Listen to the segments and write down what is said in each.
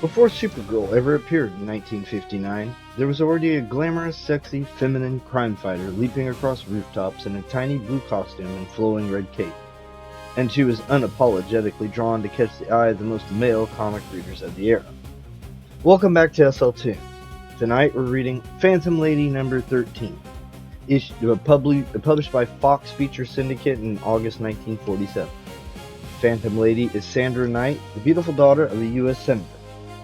Before Supergirl ever appeared in 1959, there was already a glamorous, sexy, feminine crime fighter leaping across rooftops in a tiny blue costume and flowing red cape. And she was unapologetically drawn to catch the eye of the most male comic readers of the era. Welcome back to SL Toons. Tonight we're reading Phantom Lady number 13, published by Fox Feature Syndicate in August 1947. Phantom Lady is Sandra Knight, the beautiful daughter of a U.S. Senator.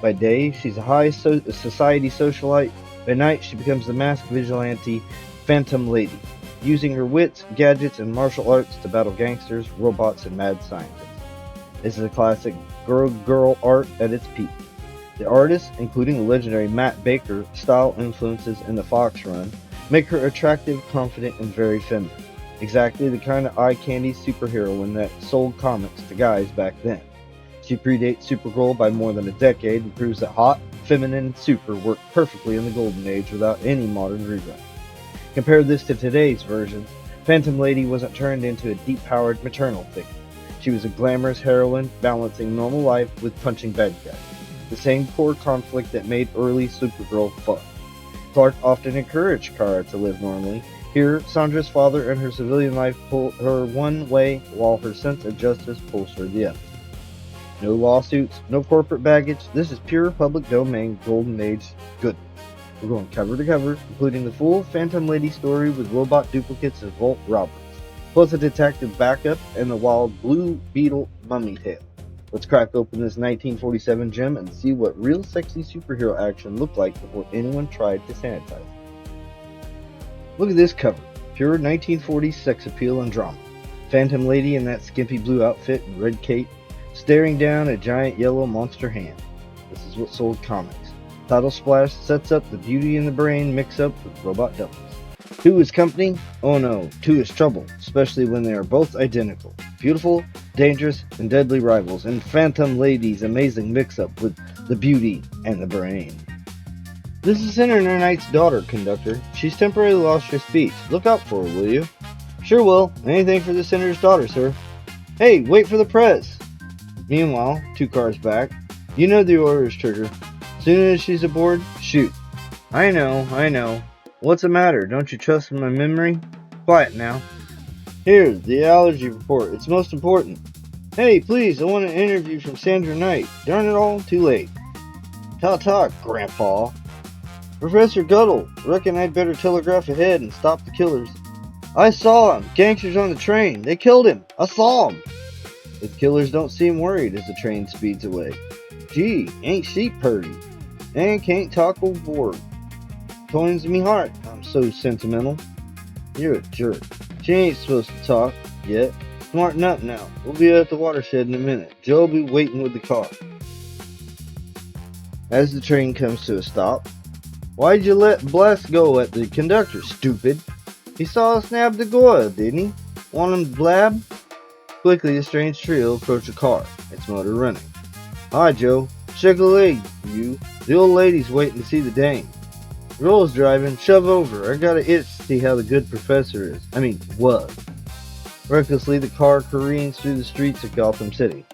By day, she's a high society socialite. By night, she becomes the masked vigilante Phantom Lady, using her wits, gadgets, and martial arts to battle gangsters, robots, and mad scientists. This is a classic girl art at its peak. The artists, including the legendary Matt Baker, style influences in the Fox run, make her attractive, confident, and very feminine. Exactly the kind of eye-candy superheroine that sold comics to guys back then. She predates Supergirl by more than a decade and proves that hot, feminine, and super worked perfectly in the golden age without any modern rewrite. Compare this to today's versions. Phantom Lady wasn't turned into a deep-powered maternal figure. She was a glamorous heroine balancing normal life with punching bad guys. The same core conflict that made early Supergirl fun. Clark often encouraged Kara to live normally. Here, Sandra's father and her civilian life pull her one way, while her sense of justice pulls her the other. No lawsuits, no corporate baggage. This is pure public domain golden age goodness. We're going cover to cover, including the full Phantom Lady story with robot duplicates of Volt Roberts, plus a detective backup and the wild Blue Beetle mummy tale. Let's crack open this 1947 gem and see what real sexy superhero action looked like before anyone tried to sanitize it. Look at this cover. Pure 1940s sex appeal and drama. Phantom Lady in that skimpy blue outfit and red cape, staring down a giant yellow monster hand. This is what sold comics. Title splash sets up the Beauty and the Brain mix-up with robot doubles. Two is company? Oh no, two is trouble, especially when they are both identical. Beautiful, dangerous, and deadly rivals, and Phantom Lady's amazing mix-up with the Beauty and the Brain. This is Sandra Knight's daughter, Conductor. She's temporarily lost her speech. Look out for her, will you? Sure will. Anything for the Senator's daughter, sir. Hey, wait for the press. Meanwhile, 2 cars back. You know the orders, Trigger. Soon as she's aboard, shoot. I know. What's the matter? Don't you trust my memory? Quiet now. Here's the allergy report. It's most important. Hey, please, I want an interview from Sandra Knight. Darn it all, too late. Ta-ta, Grandpa. Professor Guttle, reckon I'd better telegraph ahead and stop the killers. I saw him. Gangsters on the train. They killed him. I saw him. The killers don't seem worried as the train speeds away. Gee, ain't she purty? And can't talk aboard. Toins me heart. I'm so sentimental. You're a jerk. She ain't supposed to talk yet. Smarten up now. We'll be at the watershed in a minute. Joe'll be waiting with the car. As the train comes to a stop. Why'd you let Bless go at the conductor, stupid? He saw us nab the Goyle, didn't he? Want him to blab? Quickly, a strange trio approach a car, its motor running. Hi, Joe. Shake a leg, you. The old lady's waiting to see the dame. Roll's driving. Shove over. I got an itch to see how the good professor is. Was. Recklessly, the car careens through the streets of Gotham City.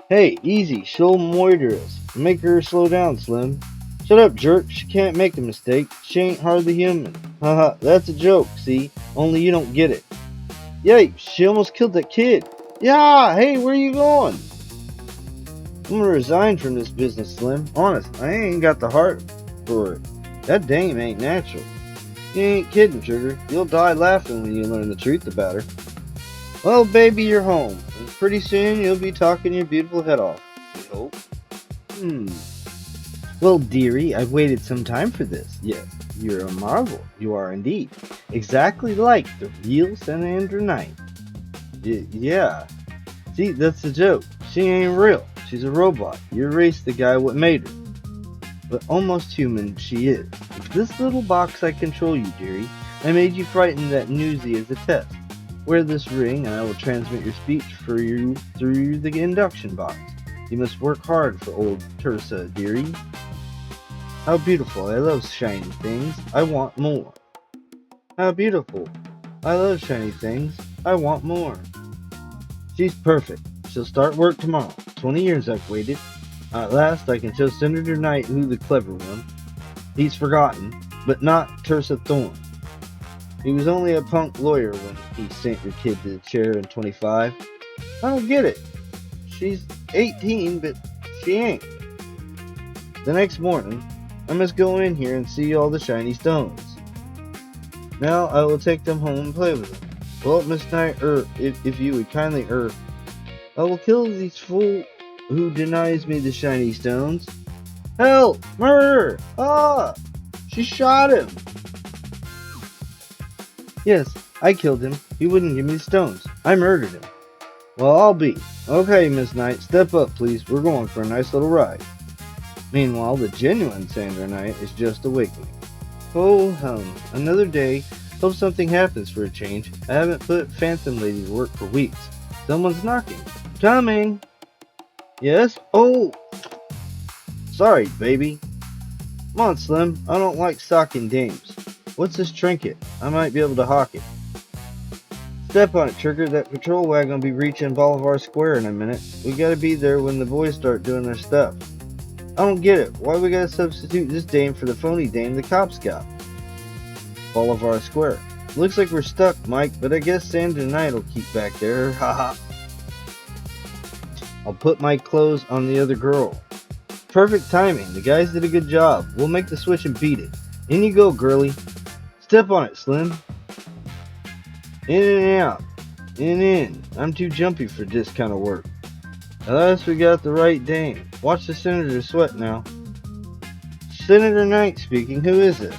Hey, easy. She'll moiter us. Make her slow down, Slim. Shut up, jerk. She can't make a mistake. She ain't hardly human. Haha, that's a joke, see? Only you don't get it. Yay, she almost killed that kid. Yeah, hey, where you going? I'm gonna resign from this business, Slim. Honest, I ain't got the heart for it. That dame ain't natural. You ain't kidding, Trigger. You'll die laughing when you learn the truth about her. Well, baby, you're home. And pretty soon you'll be talking your beautiful head off. We hope. Well, dearie, I've waited some time for this. Yes, you're a marvel. You are indeed. Exactly like the real Sandra Knight. Yeah. See, that's the joke. She ain't real. She's a robot. You erased the guy what made her. But almost human she is. With this little box I control you, dearie. I made you frightened that newsy as a test. Wear this ring and I will transmit your speech for you through the induction box. You must work hard for old Tersa, dearie. How beautiful. I love shiny things. I want more. How beautiful. I love shiny things. I want more. She's perfect. She'll start work tomorrow. 20 years I've waited. At last I can show Sandra Knight who the clever one. He's forgotten, but not Tersa Thorne. He was only a punk lawyer when he sent your kid to the chair in 25. I don't get it. She's 18, but she ain't. The next morning, I must go in here and see all the shiny stones. Now I will take them home and play with them. Well, Miss Knight, if you would kindly, I will kill this fool who denies me the shiny stones. Help! Murder! Ah! She shot him! Yes, I killed him. He wouldn't give me the stones. I murdered him. Well, I'll be. Okay, Miss Knight, step up, please. We're going for a nice little ride. Meanwhile, the genuine Sandra Knight is just awakening. Oh, another day. Hope something happens for a change. I haven't put Phantom Lady to work for weeks. Someone's knocking. Coming! Yes? Oh! Sorry, baby. Come on, Slim. I don't like socking dames. What's this trinket? I might be able to hawk it. Step on it, Trigger. That patrol wagon will be reaching Bolivar Square in a minute. We gotta be there when the boys start doing their stuff. I don't get it. Why we gotta substitute this dame for the phony dame the cops got? Bolivar Square. Looks like we're stuck, Mike, but I guess Sandra Knight will keep back there. Haha. I'll put my clothes on the other girl. Perfect timing. The guys did a good job. We'll make the switch and beat it. In you go, girlie. Step on it, Slim. In and out. In. I'm too jumpy for this kind of work. At last we got the right dame. Watch the senator sweat now. Senator Knight speaking. Who is this?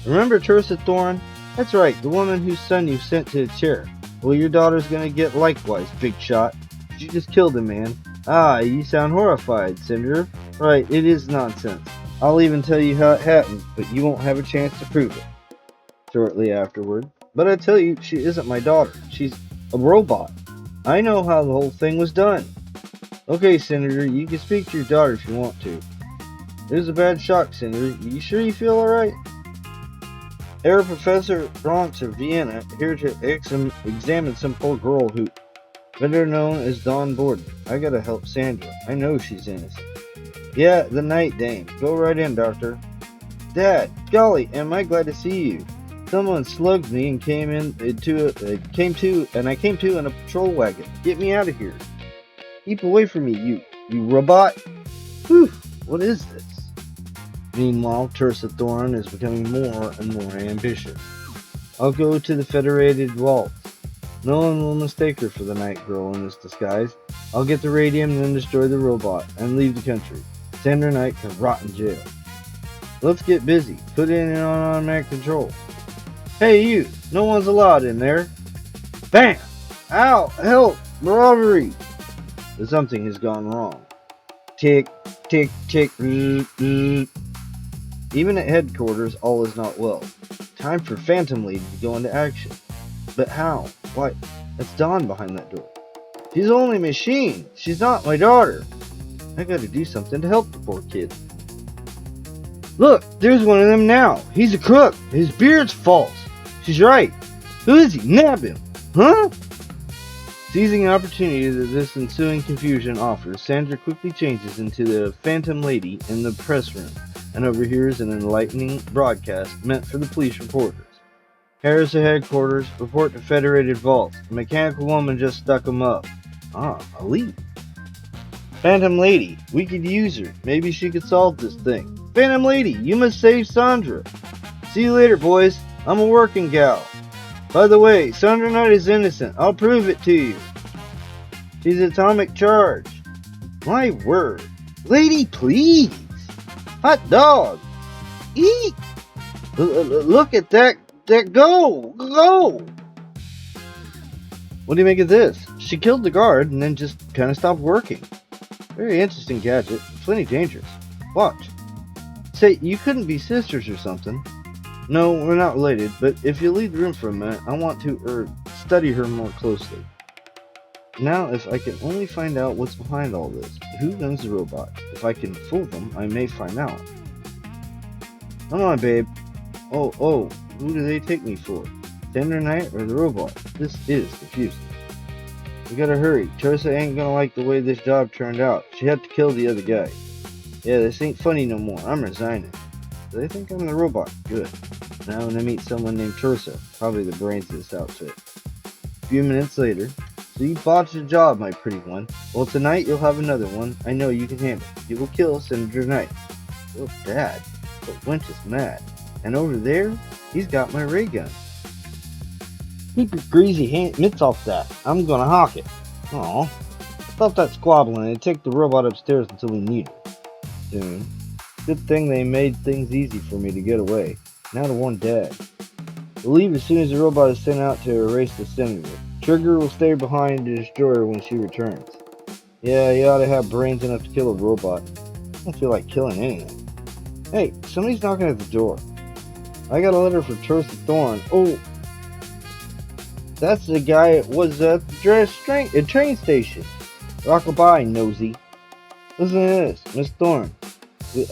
Remember Tersa Thorne? That's right, the woman whose son you sent to the chair. Well, your daughter's gonna get likewise, big shot. She just killed a man. Ah, you sound horrified, Senator. Right, it is nonsense. I'll even tell you how it happened, but you won't have a chance to prove it. Shortly afterward. But I tell you, she isn't my daughter. She's a robot. I know how the whole thing was done. Okay, Senator, you can speak to your daughter if you want to. It was a bad shock, Senator. You sure you feel alright? Herr Professor Bronx of Vienna, here to examine some poor girl who, better known as Dawn Borden. I gotta help Sandra. I know she's innocent. Yeah, the night dame. Go right in, Doctor. Dad, golly, am I glad to see you. Someone slugged me and I came to in a patrol wagon. Get me out of here. Keep away from me, you robot. Whew, what is this? Meanwhile, Tersa Thorne is becoming more and more ambitious. I'll go to the Federated Vaults. No one will mistake her for the night girl in this disguise. I'll get the radium and then destroy the robot and leave the country. Sandra Knight can rot in jail. Let's get busy. Put it in on automatic control. Hey you! No one's allowed in there. Bam! Ow! Help! Robbery! But something has gone wrong. Tick, tick, tick. Even at headquarters, all is not well. Time for Phantom Lady to go into action. But how? Why, that's Dawn behind that door. She's only a machine. She's not my daughter. I gotta do something to help the poor kid. Look, there's one of them now. He's a crook. His beard's false. She's right. Who is he? Nab him. Huh? Seizing the opportunity that this ensuing confusion offers, Sandra quickly changes into the Phantom Lady in the press room and overhears an enlightening broadcast meant for the police reporters. Harris at headquarters, report to Federated Vaults. The mechanical woman just stuck him up. Ah, a lead. Phantom Lady, we could use her. Maybe she could solve this thing. Phantom Lady, you must save Sandra. See you later, boys. I'm a working gal. By the way, Sandra Knight is innocent. I'll prove it to you. She's atomic charged. My word. Lady, please. Hot dog. Eat. Look at that. Go. What do you make of this? She killed the guard and then just kind of stopped working. Very interesting gadget. Plenty dangerous. Watch. Say, you couldn't be sisters or something. No, we're not related, but if you leave the room for a minute, I want to, study her more closely. Now, if I can only find out what's behind all this, who runs the robot? If I can fool them, I may find out. Come on, babe. Oh, who do they take me for? Sandra Knight or the robot? This is confusing. We gotta hurry. Tersa ain't gonna like the way this job turned out. She had to kill the other guy. Yeah, this ain't funny no more. I'm resigning. They think I'm the robot. Good. Now when I meet someone named Tursa, probably the brains of this outfit. A few minutes later, so you botched a job, my pretty one. Well, tonight you'll have another one. I know you can handle. You will kill Sandra Knight. Oh, Dad, but Winch is mad. And over there, he's got my ray gun. Keep your greasy mitts off that. I'm gonna hawk it. Aw, stop that squabbling and take the robot upstairs until we need her. Soon. Good thing they made things easy for me to get away. Now to warn Dad. We'll leave as soon as the robot is sent out to erase the senator. Trigger will stay behind to destroy her when she returns. Yeah, you ought to have brains enough to kill a robot. I don't feel like killing anything. Hey, somebody's knocking at the door. I got a letter for Tursa Thorne. Oh, that's the guy that was at the train station. Rockabye, nosy. Listen to this, Miss Thorne.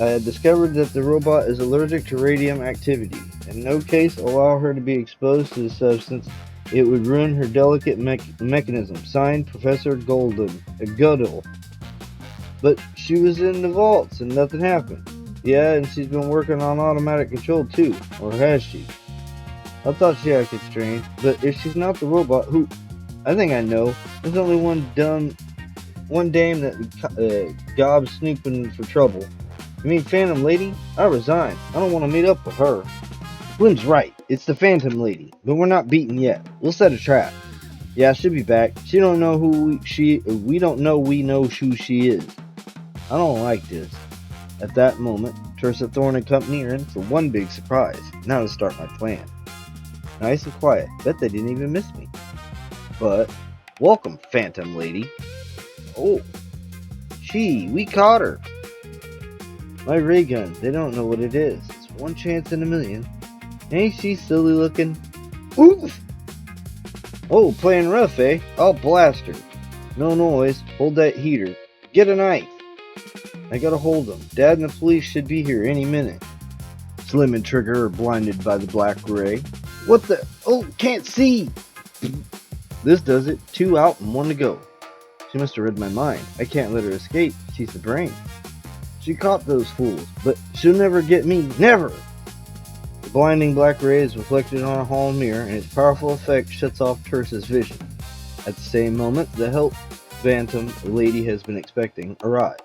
I had discovered that the robot is allergic to radium activity. In no case allow her to be exposed to the substance. It would ruin her delicate mechanism. Signed, Professor Goodall. But she was in the vaults and nothing happened. Yeah, and she's been working on automatic control too. Or has she? I thought she acted strange, but if she's not the robot, who? I think I know. There's only one dame that gobs snooping for trouble. You mean Phantom Lady? I resign. I don't want to meet up with her. Slim's right. It's the Phantom Lady, but we're not beaten yet. We'll set a trap. Yeah, she'll be back. She don't know who we don't know we know who she is. I don't like this. At that moment, Tursa Thorne and company are in for one big surprise. Now to start my plan. Nice and quiet. Bet they didn't even miss me. But, welcome, Phantom Lady. Oh, we caught her. My ray gun, they don't know what it is. It's one chance in a million. Ain't she silly looking? Oof! Oh, playing rough, eh? I'll blast her. No noise. Hold that heater. Get a knife. I gotta hold them. Dad and the police should be here any minute. Slim and Trigger are blinded by the black ray. What the? Oh, can't see! This does it. 2 out and 1 to go. She must have read my mind. I can't let her escape. She's the brain. She caught those fools, but she'll never get me. Never! The blinding black ray is reflected on a hall mirror, and its powerful effect shuts off Tursa's vision. At the same moment, the help Phantom Lady has been expecting arrives.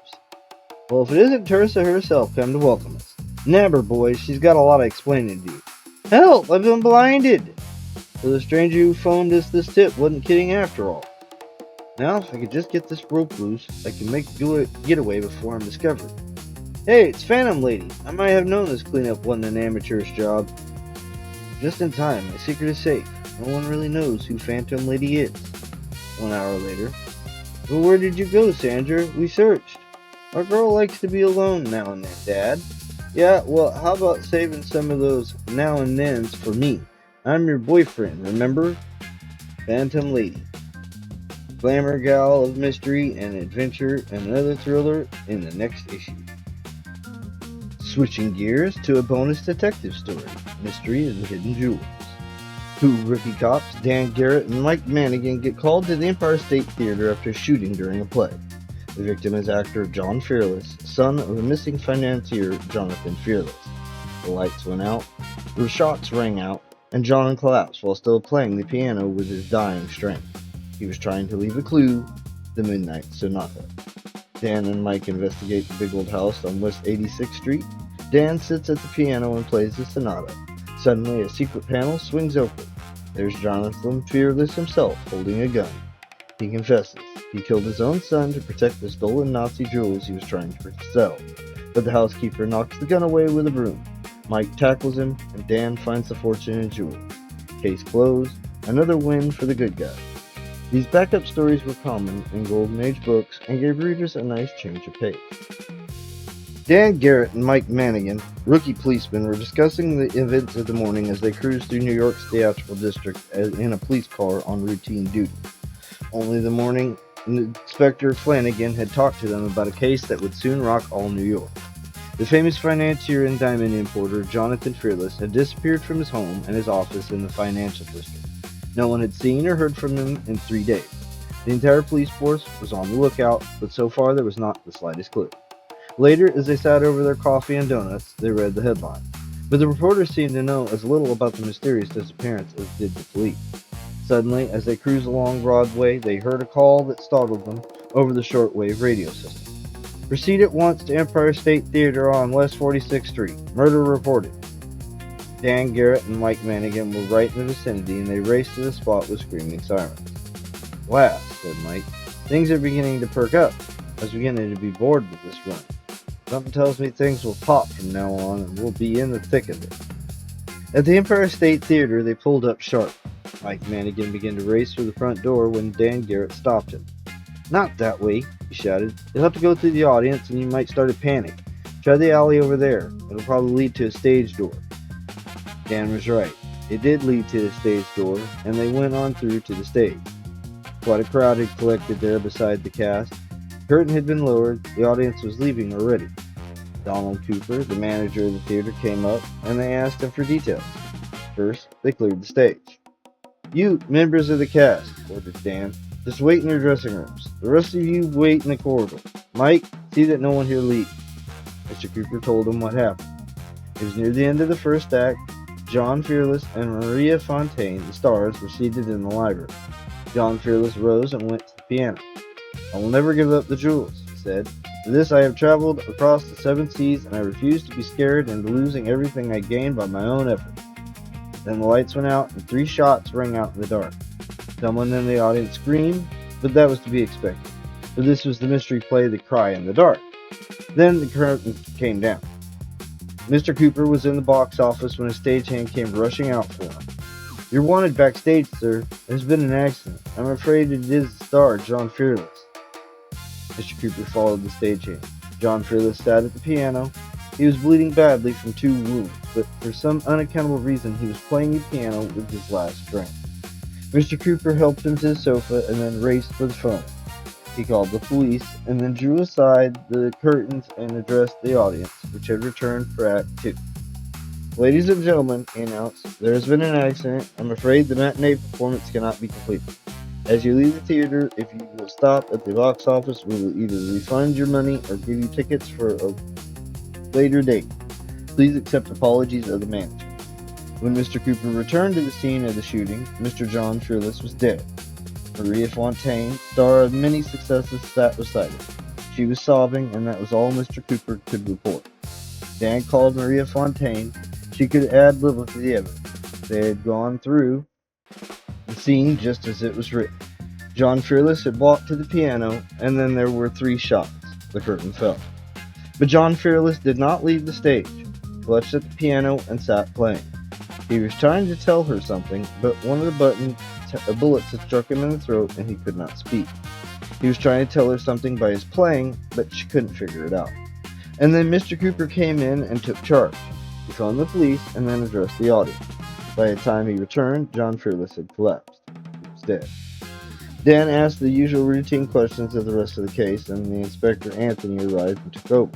Well, if it isn't Tursa herself come to welcome us. Never, boys. She's got a lot of explaining to do. Help! I've been blinded! So the stranger who phoned us this tip wasn't kidding after all. Now, if I could just get this rope loose, I can make a getaway before I'm discovered. Hey, it's Phantom Lady. I might have known this cleanup wasn't an amateur's job. Just in time, my secret is safe. No one really knows who Phantom Lady is. 1 hour later. Well, where did you go, Sandra? We searched. Our girl likes to be alone now and then, Dad. Yeah, well, how about saving some of those now and thens for me? I'm your boyfriend, remember? Phantom Lady. Glamour gal of mystery and adventure and another thriller in the next issue. Switching gears to a bonus detective story, Mystery of the Hidden Jewels. 2 rookie cops, Dan Garrett and Mike Manigan, get called to the Empire State Theater after shooting during a play. The victim is actor John Fearless, son of a missing financier Jonathan Fearless. The lights went out, the shots rang out, and John collapsed while still playing the piano with his dying strength. He was trying to leave a clue, the Midnight Sonata. Dan and Mike investigate the big old house on West 86th Street. Dan sits at the piano and plays the sonata. Suddenly, a secret panel swings open. There's Jonathan Fearless himself, holding a gun. He confesses. He killed his own son to protect the stolen Nazi jewels he was trying to sell. But the housekeeper knocks the gun away with a broom. Mike tackles him, and Dan finds the fortune and jewels. Case closed. Another win for the good guy. These backup stories were common in Golden Age books and gave readers a nice change of pace. Dan Garrett and Mike Manigan, rookie policemen, were discussing the events of the morning as they cruised through New York's theatrical district in a police car on routine duty. Only the morning, Inspector Flanagan had talked to them about a case that would soon rock all New York. The famous financier and diamond importer Jonathan Fearless had disappeared from his home and his office in the financial district. No one had seen or heard from him in 3 days. The entire police force was on the lookout, but so far there was not the slightest clue. Later, as they sat over their coffee and donuts, they read the headline. But the reporters seemed to know as little about the mysterious disappearance as did the police. Suddenly, as they cruised along Broadway, they heard a call that startled them over the shortwave radio system. Proceed at once to Empire State Theater on West 46th Street. Murder reported. Dan Garrett and Mike Mannigan were right in the vicinity, and they raced to the spot with screaming sirens. "Wow," said Mike. "Things are beginning to perk up. I was beginning to be bored with this run. Something tells me things will pop from now on, and we'll be in the thick of it." At the Empire State Theater, they pulled up sharp. Mike Mannigan began to race for the front door when Dan Garrett stopped him. "Not that way," he shouted. "You'll have to go through the audience, and you might start a panic. Try the alley over there. It'll probably lead to a stage door." Dan was right. It did lead to the stage door, and they went on through to the stage. Quite a crowd had collected there beside the cast. The curtain had been lowered. The audience was leaving already. Donald Cooper, the manager of the theater, came up, and they asked him for details. First, they cleared the stage. "You, members of the cast," ordered Dan, "just wait in your dressing rooms. The rest of you wait in the corridor. Mike, see that no one here leaves." Mr. Cooper told him what happened. It was near the end of the first act. John Fearless and Maria Fontaine, the stars, were seated in the library. John Fearless rose and went to the piano. "I will never give up the jewels," he said. "For this I have traveled across the 7 seas, and I refuse to be scared into losing everything I gained by my own effort." Then the lights went out, and 3 shots rang out in the dark. Someone in the audience screamed, but that was to be expected, for this was the mystery play The Cry in the Dark. Then the curtain came down. Mr. Cooper was in the box office when a stagehand came rushing out for him. "You're wanted backstage, sir. There's been an accident. I'm afraid it is the star, John Fearless." Mr. Cooper followed the stagehand. John Fearless sat at the piano. He was bleeding badly from 2 wounds, but for some unaccountable reason he was playing the piano with his last strength. Mr. Cooper helped him to the sofa and then raced for the phone. He called the police and then drew aside the curtains and addressed the audience, which had returned for Act 2. "Ladies and gentlemen," he announced, "there has been an accident. I'm afraid the matinee performance cannot be completed. As you leave the theater, if you will stop at the box office, we will either refund your money or give you tickets for a later date. Please accept apologies of the manager." When Mr. Cooper returned to the scene of the shooting, Mr. John Fearless was dead. Maria Fontaine, star of many successes, sat beside him. She was sobbing, and that was all Mr. Cooper could report. Dan called Maria Fontaine. She could add little to the evidence. They had gone through the scene just as it was written. John Fearless had walked to the piano, and then there were 3 shots. The curtain fell. But John Fearless did not leave the stage. He clutched at the piano and sat playing. He was trying to tell her something, but one of the bullets had struck him in the throat, and he could not speak. He was trying to tell her something by his playing, but she couldn't figure it out. And then Mr. Cooper came in and took charge. He phoned the police and then addressed the audience. By the time he returned, John Fearless had collapsed. He was dead. Dan asked the usual routine questions of the rest of the case, and the Inspector Anthony arrived and took over.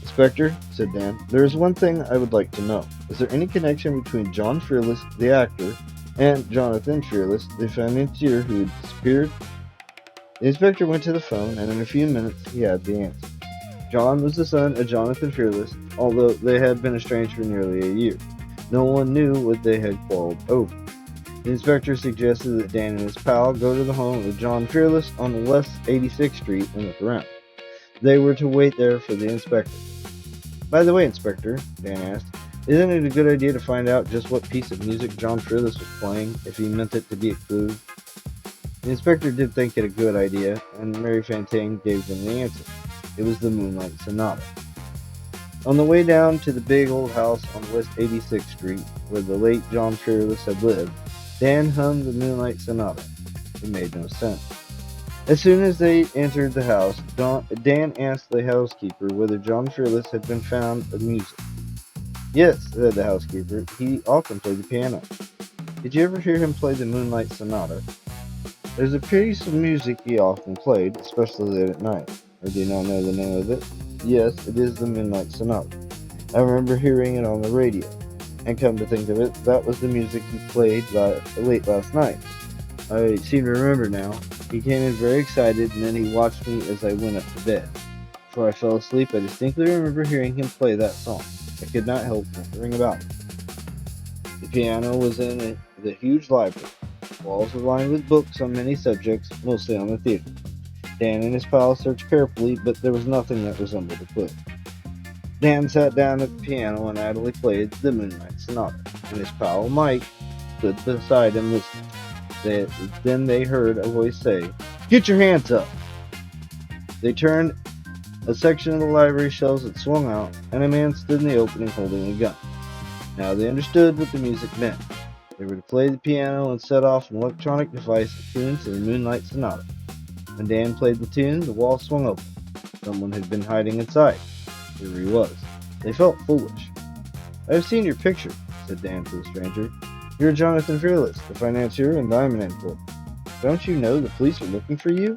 "Inspector," said Dan, "there is one thing I would like to know. Is there any connection between John Fearless, the actor, and Jonathan Fearless, the financier who had disappeared?" The inspector went to the phone, and in a few minutes he had the answer. John was the son of Jonathan Fearless, although they had been estranged for nearly a year. No one knew what they had quarreled over. The inspector suggested that Dan and his pal go to the home of John Fearless on West 86th Street and look around. They were to wait there for the inspector. "By the way, Inspector," Dan asked, "isn't it a good idea to find out just what piece of music John Fearless was playing, if he meant it to be a clue?" The inspector did think it a good idea, and Mary Fontaine gave them the answer. It was the Moonlight Sonata. On the way down to the big old house on West 86th Street, where the late John Fearless had lived, Dan hummed the Moonlight Sonata. It made no sense. As soon as they entered the house, Dan asked the housekeeper whether John Fearless had been found of music. "Yes," said the housekeeper. "He often played the piano." "Did you ever hear him play the Moonlight Sonata?" "There's a piece of music he often played, especially late at night." "Or do you not know the name of it?" "Yes, it is the Moonlight Sonata. I remember hearing it on the radio. And come to think of it, that was the music he played late last night. I seem to remember now. He came in very excited, and then he watched me as I went up to bed. Before I fell asleep, I distinctly remember hearing him play that song. I could not help wondering about it. The piano was in the huge library. The walls were lined with books on many subjects, mostly on the theater. Dan and his pal searched carefully, but there was nothing that resembled a clue. Dan sat down at the piano and idly played the Moonlight Sonata, and his pal Mike stood beside him listening. Then they heard a voice say, "Get your hands up!" They turned. A section of the library shelves had swung out, and a man stood in the opening holding a gun. Now they understood what the music meant. They were to play the piano and set off an electronic device attuned to the Moonlight Sonata. When Dan played the tune, the wall swung open. Someone had been hiding inside. Here he was. They felt foolish. "I have seen your picture," said Dan to the stranger. "You're Jonathan Fearless, the financier and diamond importer. Don't you know the police are looking for you?"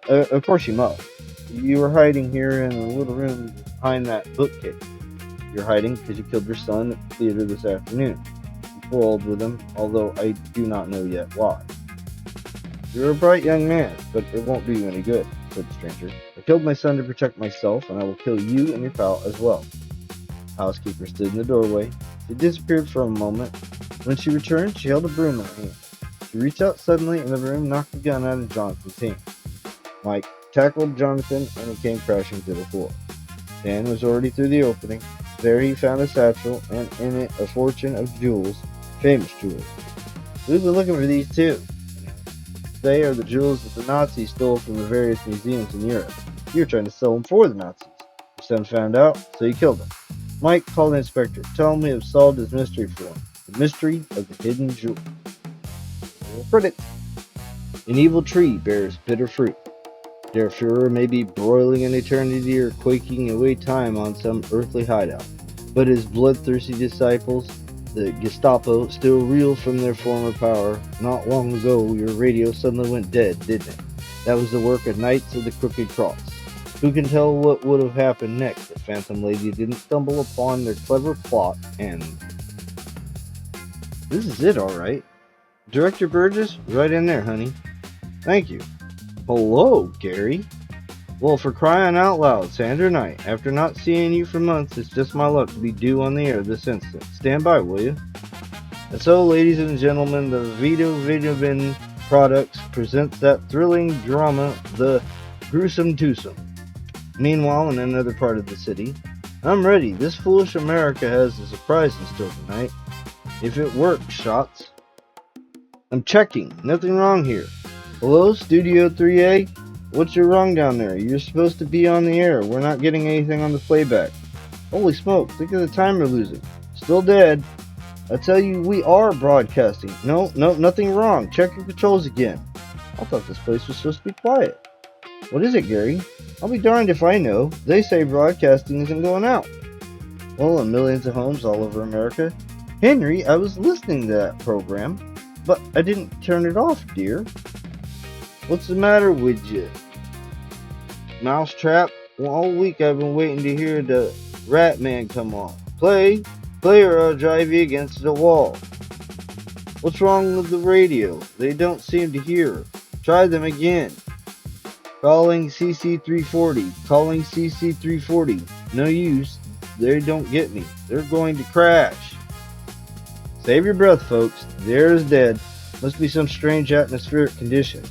Of course you must. You were hiding here in a little room behind that bookcase. You're hiding because you killed your son at the theater this afternoon. You quarreled with him, although I do not know yet why." "You're a bright young man, but it won't do you any good," said the stranger. "I killed my son to protect myself, and I will kill you and your pal as well." The housekeeper stood in the doorway. She disappeared for a moment. When she returned, she held a broom in her hand. She reached out suddenly, and the broom knocked the gun out of Jonathan's hand. Mike tackled Jonathan, and he came crashing to the floor. Dan was already through the opening. There he found a satchel, and in it a fortune of jewels, famous jewels. "We've been looking for these too. They are the jewels that the Nazis stole from the various museums in Europe. You were trying to sell them for the Nazis. Your son found out, so you killed him. Mike, call the inspector. Tell him we have solved his mystery for him. The mystery of the hidden jewel." Predates. An evil tree bears bitter fruit. Der Fuhrer may be broiling in eternity or quaking away time on some earthly hideout, but his bloodthirsty disciples, the Gestapo, still reel from their former power. Not long ago, your radio suddenly went dead, didn't it? That was the work of Knights of the Crooked Cross. Who can tell what would have happened next if Phantom Lady didn't stumble upon their clever plot and... This is it, all right. Director Burgess, right in there, honey. Thank you. Hello, Gary. Well, for crying out loud, Sandra Knight. After not seeing you for months, it's just my luck to be due on the air this instant. Stand by, will you? And so, ladies and gentlemen, the Video Bin Products presents that thrilling drama, The Gruesome Twosome. Meanwhile, in another part of the city, I'm ready. This foolish America has a surprise in store tonight. If it works, shots. I'm checking. Nothing wrong here. Hello, Studio 3A? What's your wrong down there? You're supposed to be on the air. We're not getting anything on the playback. Holy smoke, think of the time we're losing. Still dead. I tell you, we are broadcasting. No, nothing wrong. Check your controls again. I thought this place was supposed to be quiet. What is it, Gary? I'll be darned if I know. They say broadcasting isn't going out. Well, in millions of homes all over America. Henry, I was listening to that program, but I didn't turn it off, dear. What's the matter with you? Mousetrap? Well, all week I've been waiting to hear the Rat Man come on. Play or I'll drive you against the wall. What's wrong with the radio? They don't seem to hear. Try them again. Calling CC340. Calling CC340. No use. They don't get me. They're going to crash. Save your breath, folks. The air is dead. Must be some strange atmospheric condition.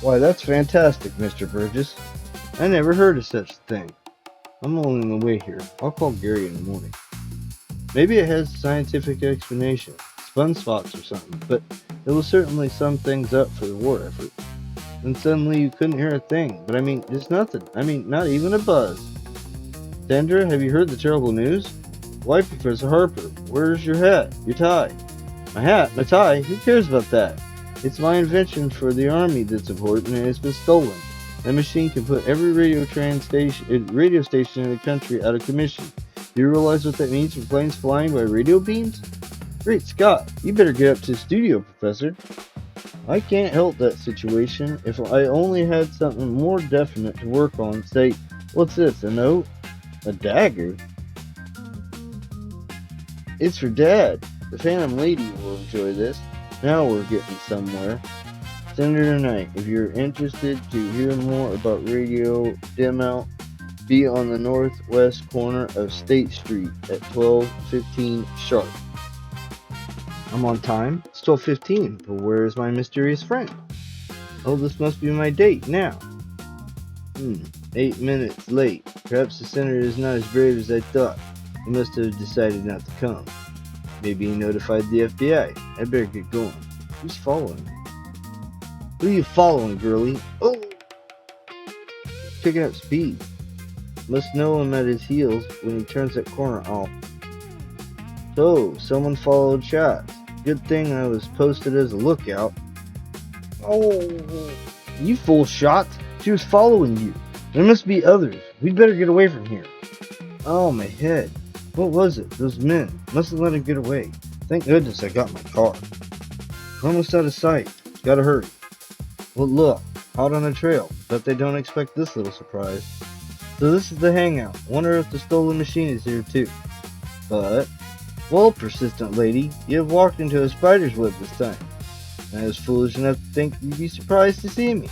Why, that's fantastic, Mr. Burgess. I never heard of such a thing. I'm only on the way here. I'll call Gary in the morning. Maybe it has a scientific explanation. Sunspots or something. But it will certainly sum things up for the war effort. Then suddenly you couldn't hear a thing. But it's nothing. Not even a buzz. Sandra, have you heard the terrible news? Why, Professor Harper, where's your hat? Your tie? My hat? My tie? Who cares about that? It's my invention for the army that's important, and it's been stolen. That machine can put every radio station in the country out of commission. Do you realize what that means for planes flying by radio beams? Great Scott, you better get up to the studio, Professor. I can't help that situation. If I only had something more definite to work on, say, what's this, a note? A dagger? It's for Dad. The Phantom Lady will enjoy this. Now we're getting somewhere. Sandra Knight, if you're interested to hear more about radio dim out, Be on the northwest corner of State Street at 12:15 sharp. I'm on time. It's 12:15, but where is my mysterious friend? Oh, this must be my date now. 8 minutes late. Perhaps the senator is not as brave as I thought. He must have decided not to come. Maybe he notified the FBI. I better get going. Who's following me? Who are you following, girlie? Oh! Picking up speed. Must know him at his heels when he turns that corner off. So, someone followed shots. Good thing I was posted as a lookout. Oh! You fool shots! She was following you. There must be others. We'd better get away from here. Oh, my head. What was it? Those men. Mustn't let him get away. Thank goodness I got my car. We're almost out of sight. Gotta hurry. Well, look. Hot on the trail. Bet they don't expect this little surprise. So this is the hangout. Wonder if the stolen machine is here too. But, well, persistent lady, you have walked into a spider's web this time. I was foolish enough to think you'd be surprised to see me.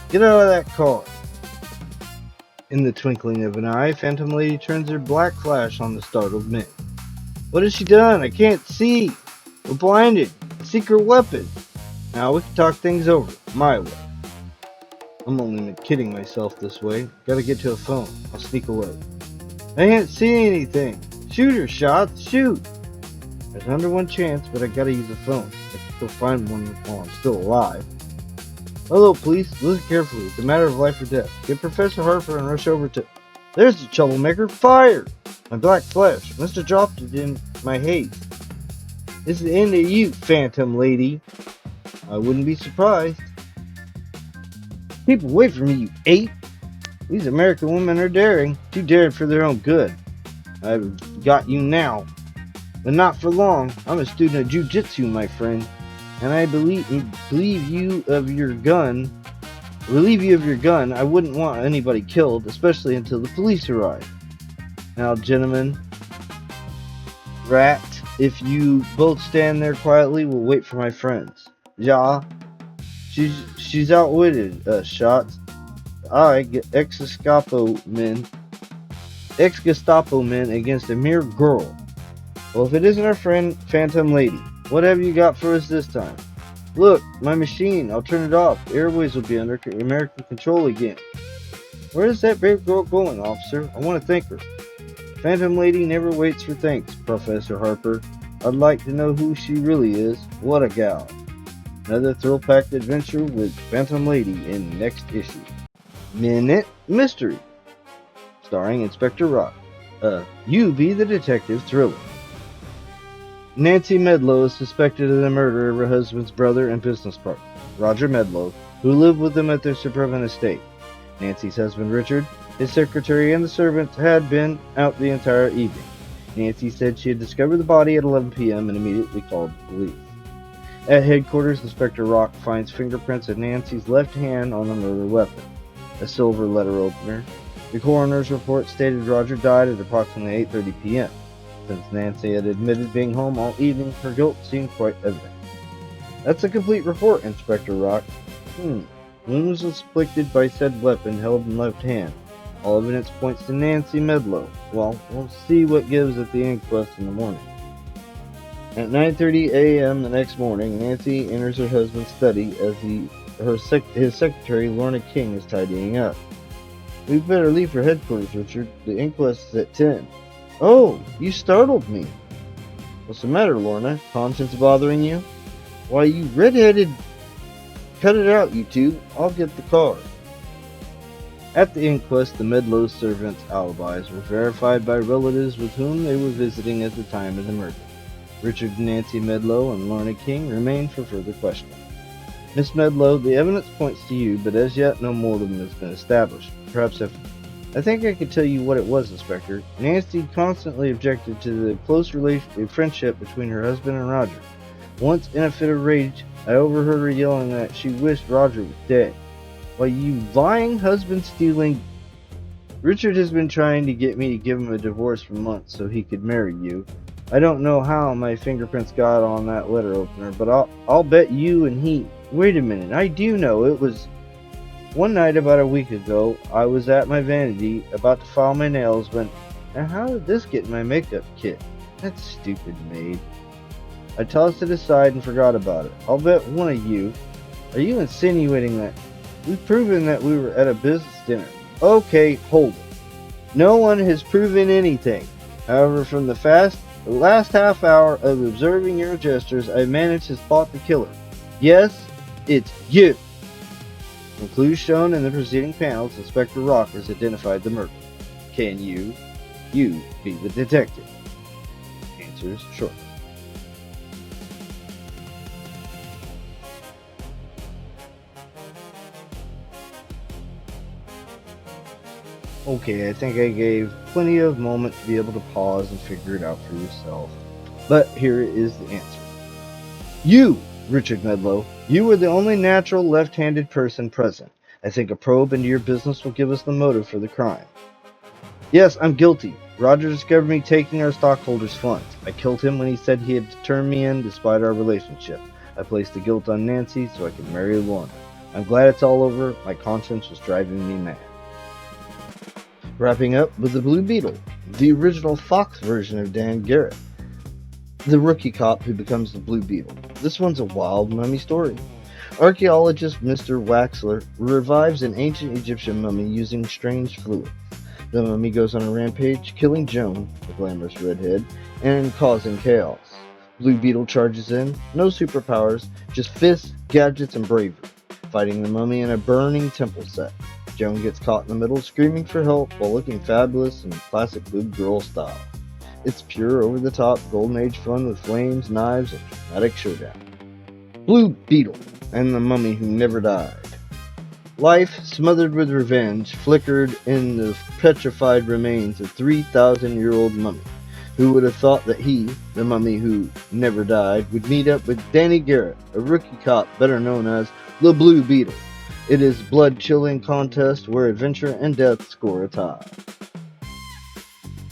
Get out of that car. In the twinkling of an eye, Phantom Lady turns her black flash on the startled men. What has she done? I can't see. We're blinded. A secret weapon. Now we can talk things over. My way. I'm only kidding myself this way. Gotta get to a phone. I'll sneak away. I can't see anything. Shoot her, shots. Shoot. There's under one chance, but I gotta use a phone. I can still find one while I'm still alive. Hello, police. Listen carefully. It's a matter of life or death. Get Professor Harper and rush over to... There's the troublemaker. Fire! My black flesh. Must have dropped it in my haste. This is the end of you, Phantom Lady. I wouldn't be surprised. Keep away from me, you ape! These American women are daring. Too daring for their own good. I've got you now. But not for long. I'm a student of jiu-jitsu, my friend. And I relieve you of your gun. I wouldn't want anybody killed, especially until the police arrive. Now, gentlemen, rat, if you both stand there quietly, we'll wait for my friends. Ja, she's outwitted us, shots. I get ex-Gestapo men against a mere girl. Well, if it isn't our friend Phantom Lady, what have you got for us this time? Look, my machine. I'll turn it off. The airways will be under American control again. Where is that brave girl going, officer? I want to thank her. Phantom Lady never waits for thanks, Professor Harper. I'd like to know who she really is. What a gal. Another thrill-packed adventure with Phantom Lady in next issue. Minute Mystery. Starring Inspector Rock. You be the detective thriller. Nancy Medlow is suspected of the murder of her husband's brother and business partner, Roger Medlow, who lived with them at their suburban estate. Nancy's husband, Richard, his secretary, and the servants had been out the entire evening. Nancy said she had discovered the body at 11 p.m. and immediately called the police. At headquarters, Inspector Rock finds fingerprints of Nancy's left hand on the murder weapon, a silver letter opener. The coroner's report stated Roger died at approximately 8:30 p.m. Since Nancy had admitted being home all evening, her guilt seemed quite evident. That's a complete report, Inspector Rock. Wound was inflicted by said weapon held in left hand. All evidence points to Nancy Medlow. Well, we'll see what gives at the inquest in the morning. At 9:30 a.m. the next morning, Nancy enters her husband's study as his secretary, Lorna King, is tidying up. We'd better leave for headquarters, Richard. The inquest is at 10. Oh, you startled me. What's the matter, Lorna? Conscience bothering you? Why, you red-headed... Cut it out, you two. I'll get the car. At the inquest, the Medlow servants' alibis were verified by relatives with whom they were visiting at the time of the murder. Richard and Nancy Medlow and Lorna King remained for further questioning. Miss Medlow, the evidence points to you, but as yet no motive has been established. Perhaps if... I think I could tell you what it was, Inspector. Nancy constantly objected to the close friendship between her husband and Roger. Once, in a fit of rage, I overheard her yelling that she wished Roger was dead. Why, you lying, husband-stealing... Richard has been trying to get me to give him a divorce for months so he could marry you. I don't know how my fingerprints got on that letter opener, but I'll bet you and he... Wait a minute, I do know. It was... One night about a week ago, I was at my vanity about to file my nails when, now how did this get in my makeup kit? That stupid maid. I tossed it aside and forgot about it. I'll bet one of you. Are you insinuating that? We've proven that we were at a business dinner. Okay, hold it. No one has proven anything. However, from the last half hour of observing your gestures, I managed to spot the killer. Yes, it's you. From clues shown in the preceding panels, Inspector Rock has identified the murderer. Can you be the detective? Answers shortly. Okay, I think I gave plenty of moment to be able to pause and figure it out for yourself. But here is the answer. You, Richard Medlow, you were the only natural left-handed person present. I think a probe into your business will give us the motive for the crime. Yes, I'm guilty. Roger discovered me taking our stockholders' funds. I killed him when he said he had turned me in despite our relationship. I placed the guilt on Nancy so I could marry Lorna. I'm glad it's all over. My conscience was driving me mad. Wrapping up with the Blue Beetle, the original Fox version of Dan Garrett, the rookie cop who becomes the Blue Beetle. This one's a wild mummy story. Archaeologist Mr. Waxler revives an ancient Egyptian mummy using strange fluids. The mummy goes on a rampage, killing Joan, the glamorous redhead, and causing chaos. Blue Beetle charges in, no superpowers, just fists, gadgets, and bravery, fighting the mummy in a burning temple set. Joan gets caught in the middle, screaming for help while looking fabulous in classic good girl style. It's pure, over-the-top, golden age fun with flames, knives, and dramatic showdown. Blue Beetle and the Mummy Who Never Died. Life, smothered with revenge, flickered in the petrified remains of 3,000-year-old mummy. Who would have thought that he, the mummy who never died, would meet up with Danny Garrett, a rookie cop better known as the Blue Beetle. It is a blood-chilling contest where adventure and death score a tie.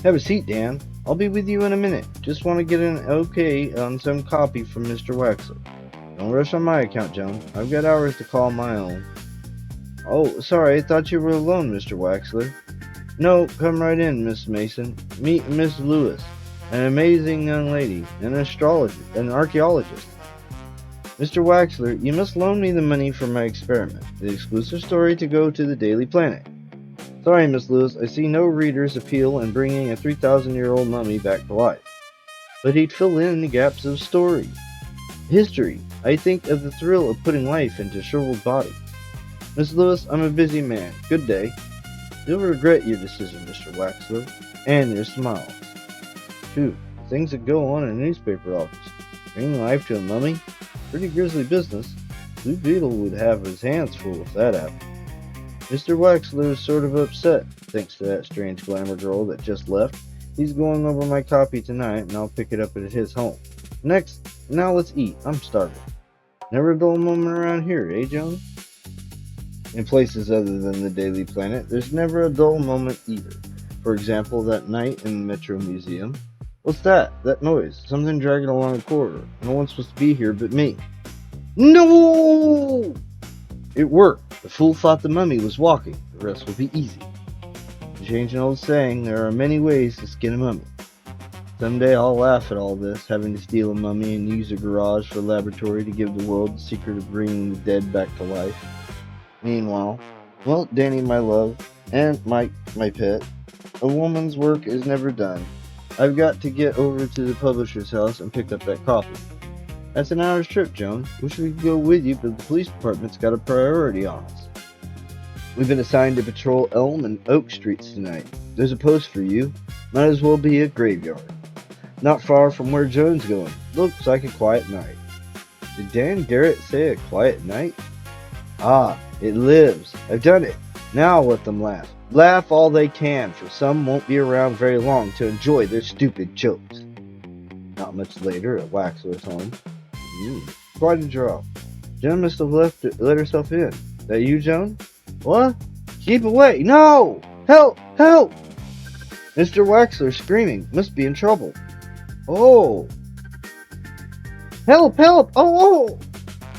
Have a seat, Dan. I'll be with you in a minute. Just want to get an okay on some copy from Mr. Waxler. Don't rush on my account, Joan. I've got hours to call my own. Oh, sorry, I thought you were alone, Mr. Waxler. No, come right in, Miss Mason. Meet Miss Lewis, an amazing young lady, an archaeologist. Mr. Waxler, you must loan me the money for my experiment, the exclusive story to go to the Daily Planet. Sorry, Miss Lewis, I see no reader's appeal in bringing a 3,000-year-old mummy back to life. But he'd fill in the gaps of story. History. I think of the thrill of putting life into a shriveled body. Miss Lewis, I'm a busy man. Good day. You'll regret your decision, Mr. Waxler, and your smiles. Phew, things that go on in a newspaper office. Bringing life to a mummy? Pretty grisly business. Blue Beetle would have his hands full if that happened. Mr. Waxler is sort of upset, thanks to that strange glamour girl that just left. He's going over my copy tonight, and I'll pick it up at his home. Now let's eat. I'm starving. Never a dull moment around here, eh, Joan? In places other than the Daily Planet, there's never a dull moment either. For example, that night in the Metro Museum. What's that? That noise. Something dragging along a corridor. No one's supposed to be here but me. No! It worked. The fool thought the mummy was walking. The rest would be easy. To change an old saying, there are many ways to skin a mummy. Someday I'll laugh at all this, having to steal a mummy and use a garage for a laboratory to give the world the secret of bringing the dead back to life. Meanwhile, well, Danny, my love, and my pet, a woman's work is never done. I've got to get over to the publisher's house and pick up that copy. That's an hour's trip, Joan. Wish we could go with you, but the police department's got a priority on us. We've been assigned to patrol Elm and Oak Streets tonight. There's a post for you. Might as well be a graveyard. Not far from where Joan's going. Looks like a quiet night. Did Dan Garrett say a quiet night? Ah, it lives. I've done it. Now I'll let them laugh. Laugh all they can, for some won't be around very long to enjoy their stupid jokes. Not much later, at Waxler's home. Quite a draw. Joan must have let herself in. That you, Joan? What? Keep away! No! Help! Help! Mr. Waxler screaming. Must be in trouble. Oh! Help! Help! Oh!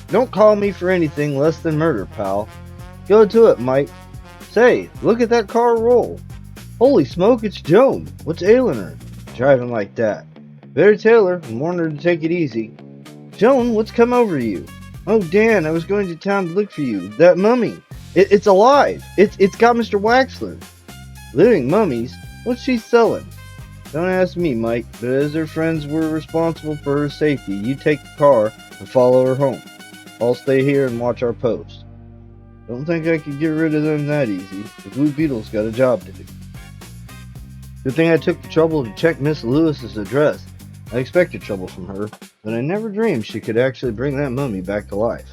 Don't call me for anything less than murder, pal. Go to it, Mike. Say, look at that car roll. Holy smoke, it's Joan. What's ailing her? Driving like that. Better tell her and warn her to take it easy. Joan, what's come over you? Oh, Dan, I was going to town to look for you. That mummy. It's alive. It's got Mr. Waxler. Living mummies? What's she selling? Don't ask me, Mike, but as her friends were responsible for her safety, you take the car and follow her home. I'll stay here and watch our post. Don't think I could get rid of them that easy. The Blue Beetle's got a job to do. Good thing I took the trouble to check Miss Lewis's address. I expected trouble from her, but I never dreamed she could actually bring that mummy back to life.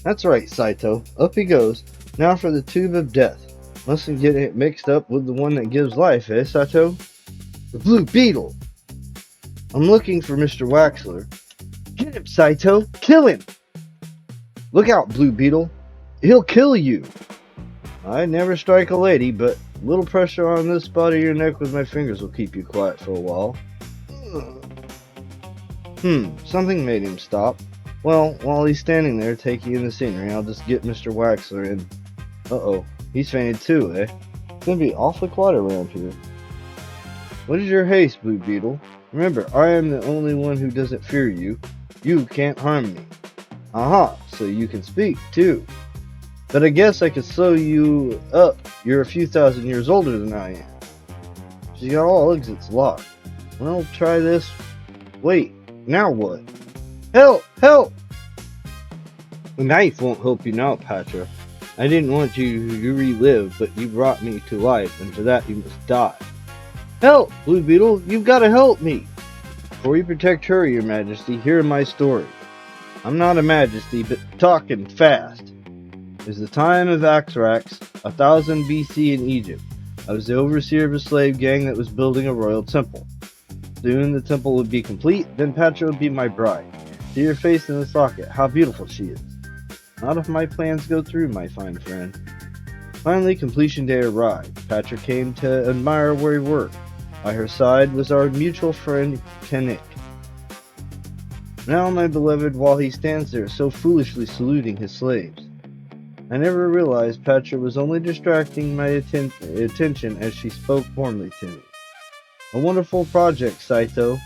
That's right, Saito. Up he goes. Now for the tube of death. Mustn't get it mixed up with the one that gives life, eh, Saito? The Blue Beetle! I'm looking for Mr. Waxler. Get him, Saito! Kill him! Look out, Blue Beetle! He'll kill you! I never strike a lady, but a little pressure on this spot of your neck with my fingers will keep you quiet for a while. Something made him stop. Well, while he's standing there taking in the scenery, I'll just get Mr. Waxler and... Uh-oh, he's fainted too, eh? It's gonna be awfully quiet around here. What is your haste, Blue Beetle? Remember, I am the only one who doesn't fear you. You can't harm me. Aha, so you can speak, too. But I guess I could sew you up. You're a few thousand years older than I am. She's got all exits locked. Well, try this. Wait, now what? Help! Help! The knife won't help you now, Patra. I didn't want you to relive, but you brought me to life, and for that you must die. Help, Blue Beetle! You've got to help me! Before you protect her, Your Majesty, hear my story. I'm not a majesty, but talking fast. It was the time of Axrax, 1000 BC in Egypt. I was the overseer of a slave gang that was building a royal temple. Soon the temple would be complete, then Patra would be my bride. See her face in the socket, how beautiful she is. Not if my plans go through, my fine friend. Finally, completion day arrived. Patra came to admire where we were. By her side was our mutual friend, Kanik. Now, my beloved, while he stands there so foolishly saluting his slaves. I never realized Patra was only distracting my attention as she spoke warmly to me. A wonderful project, Saito.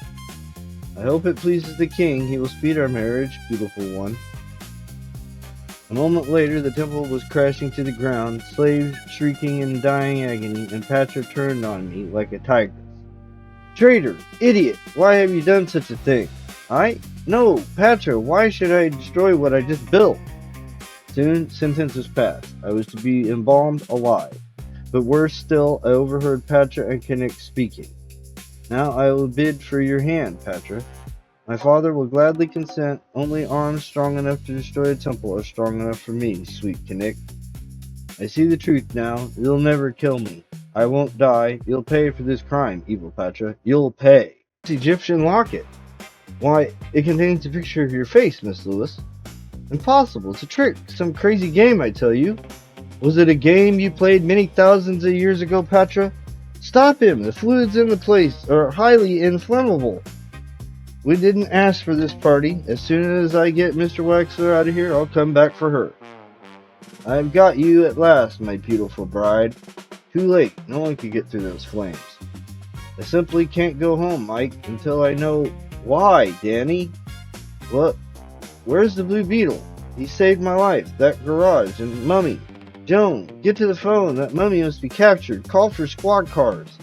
I hope it pleases the king. He will speed our marriage, beautiful one. A moment later, the temple was crashing to the ground, slaves shrieking in dying agony, and Patra turned on me like a tigress. Traitor! Idiot! Why have you done such a thing? No, Patra, why should I destroy what I just built? Soon, sentence was passed. I was to be embalmed alive. But worse still, I overheard Patra and Kanik speaking. Now I will bid for your hand, Patra. My father will gladly consent. Only arms strong enough to destroy a temple are strong enough for me, sweet Kanik. I see the truth now. You'll never kill me. I won't die. You'll pay for this crime, evil Patra. You'll pay. It's Egyptian locket. Why, it contains a picture of your face, Miss Lewis. Impossible. It's a trick. Some crazy game, I tell you. Was it a game you played many thousands of years ago, Patra? Stop him. The fluids in the place are highly inflammable. We didn't ask for this party. As soon as I get Mr. Waxler out of here, I'll come back for her. I've got you at last, my beautiful bride. Too late. No one can get through those flames. I simply can't go home, Mike, until I know why, Danny. What? Where's the Blue Beetle? He saved my life. That garage and mummy. Joan, get to the phone. That mummy must be captured. Call for squad cars.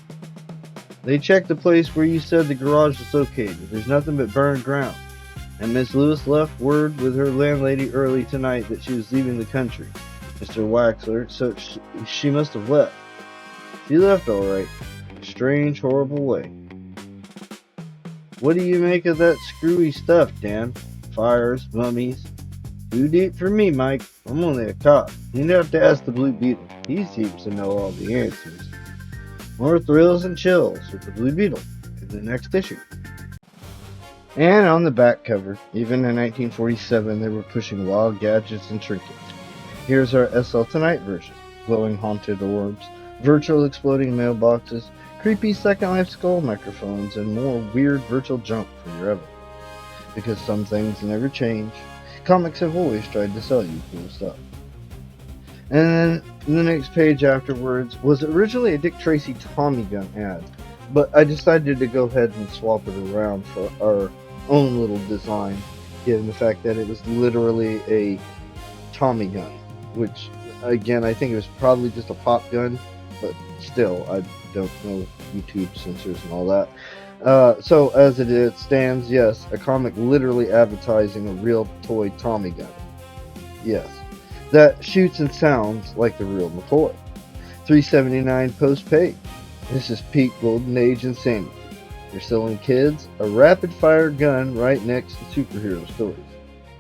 They checked the place where you said the garage was located. There's nothing but burned ground. And Miss Lewis left word with her landlady early tonight that she was leaving the country, Mr. Waxler, so she must have left. She left all right. In a strange, horrible way. What do you make of that screwy stuff, Dan? Fires, mummies. Too deep for me, Mike. I'm only a cop. You'd have to ask the Blue Beetle. He seems to know all the answers. More thrills and chills with the Blue Beetle in the next issue. And on the back cover, even in 1947, they were pushing wild gadgets and trinkets. Here's our SL Tonight version. Glowing haunted orbs, virtual exploding mailboxes, creepy Second Life skull microphones, and more weird virtual junk for your evidence. Because some things never change, comics have always tried to sell you cool stuff. And then the next page afterwards was originally a Dick Tracy Tommy gun ad, but I decided to go ahead and swap it around for our own little design, given the fact that it was literally a Tommy gun, which again I think it was probably just a pop gun, but still I don't know YouTube censors and all that. So as it stands, yes, a comic literally advertising a real toy Tommy gun. Yes, that shoots and sounds like the real McCoy. $3.79 post-paid. This is peak golden age insanity. You're selling kids a rapid-fire gun right next to superhero stories.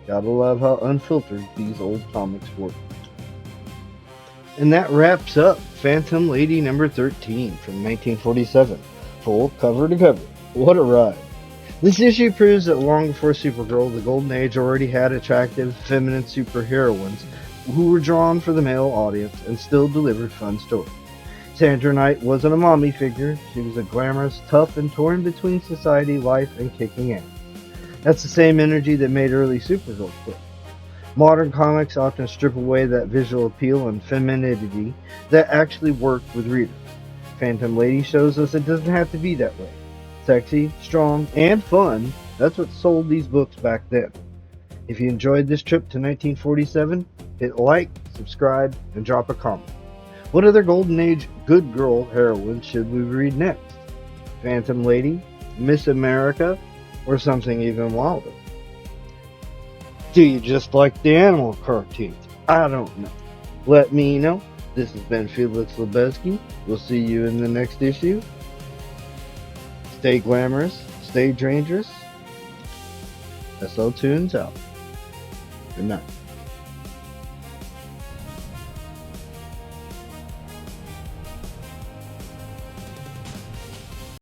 Gotta love how unfiltered these old comics were. And that wraps up Phantom Lady number 13 from 1947. Full cover to cover. What a ride. This issue proves that long before Supergirl, the Golden Age already had attractive, feminine superheroines who were drawn for the male audience and still delivered fun stories. Sandra Knight wasn't a mommy figure. She was a glamorous, tough, and torn between society, life, and kicking ass. That's the same energy that made early Supergirl click. Modern comics often strip away that visual appeal and femininity that actually worked with readers. Phantom Lady shows us it doesn't have to be that way. Sexy, strong, and fun, that's what sold these books back then. If you enjoyed this trip to 1947, hit like, subscribe, and drop a comment. What other Golden Age good girl heroine should we read next? Phantom Lady, Miss America, or something even wilder? Do you just like the animal cartoons? I don't know. Let me know. This has been Felix Lebesky. We'll see you in the next issue. Stay glamorous, stay dangerous. SL Toons out. Good night.